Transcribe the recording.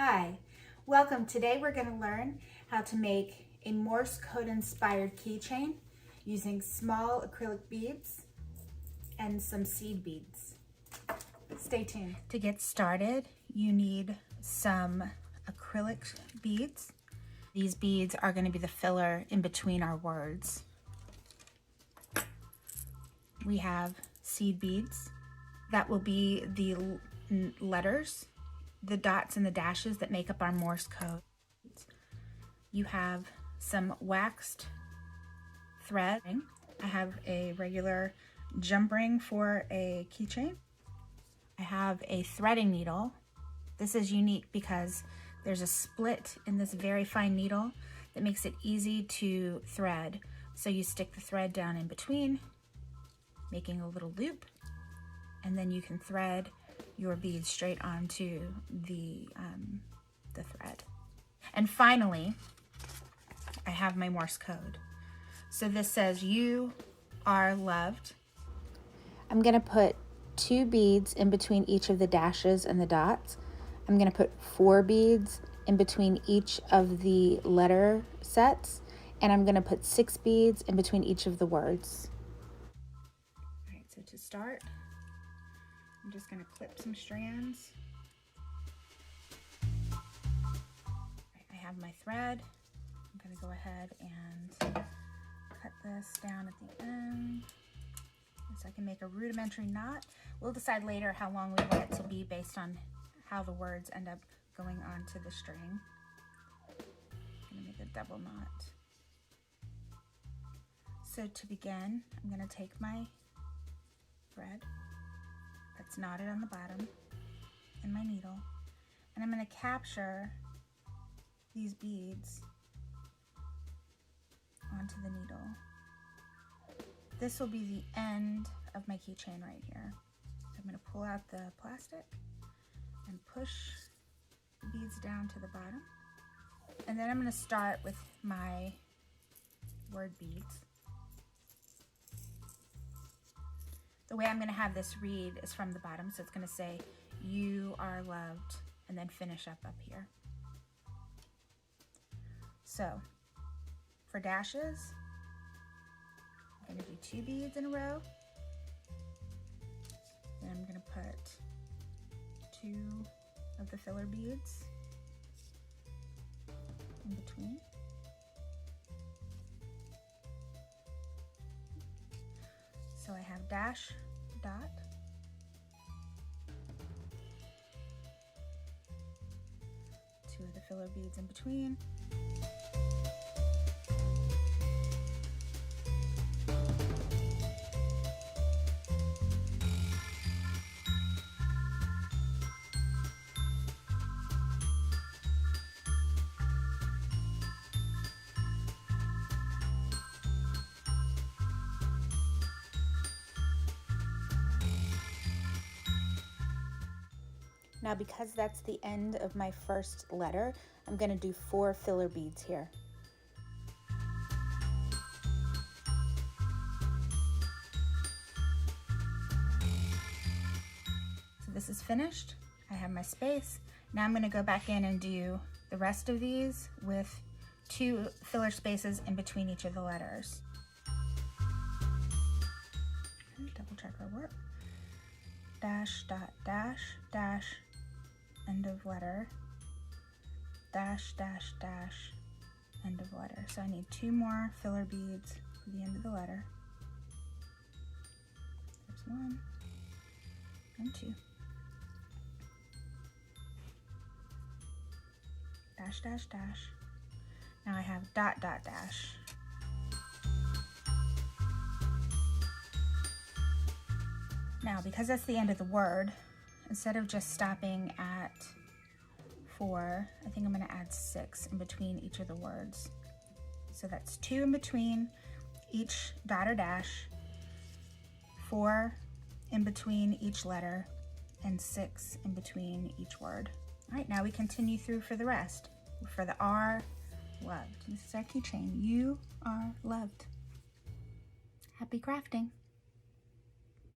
Hi, welcome. Today we're going to learn how to make a Morse code inspired keychain using small acrylic beads and some seed beads. Stay tuned. To get started, you need some acrylic beads. These beads are going to be the filler in between our words. We have seed beads. That will be the letters, the dots and the dashes that make up our Morse code. You have some waxed thread. I have a regular jump ring for a keychain. I have a threading needle. This is unique because there's a split in this very fine needle that makes it easy to thread. So you stick the thread down in between, making a little loop, and then you can thread your beads straight onto the thread. And finally, I have my Morse code. So this says, "You are loved." I'm gonna put 2 beads in between each of the dashes and the dots. I'm gonna put 4 beads in between each of the letter sets, and I'm gonna put 6 beads in between each of the words. All right, so to start, I'm just going to clip some strands. I have my thread. I'm going to go ahead and cut this down at the end so I can make a rudimentary knot. We'll decide later how long we want it to be based on how the words end up going onto the string. I'm going to make a double knot. So to begin, I'm going to take my thread that's knotted on the bottom and my needle, and I'm going to capture these beads onto the needle. This will be the end of my keychain right here. So I'm going to pull out the plastic and push the beads down to the bottom, and then I'm going to start with my word beads. The way I'm going to have this read is from the bottom, so it's going to say, "You are loved," and then finish up here. So, for dashes, I'm going to do 2 beads in a row. Then I'm going to put 2 of the filler beads in between. So I have dash, dot, two of the filler beads in between, Now, because that's the end of my first letter, I'm going to do 4 filler beads here. So this is finished. I have my space. Now I'm going to go back in and do the rest of these with 2 filler spaces in between each of the letters. Double check our work. Dash, dot, dash, dash, end of letter, dash, dash, dash, end of letter. So I need 2 more filler beads for the end of the letter. There's 1 and 2. Dash, dash, dash. Now I have dot, dot, dash. Now, because that's the end of the word, instead of just stopping at 4, I think I'm going to add 6 in between each of the words. So that's 2 in between each dot or dash, 4 in between each letter, and 6 in between each word. All right, now we continue through for the rest. For the R, loved. This is our keychain. You are loved. Happy crafting.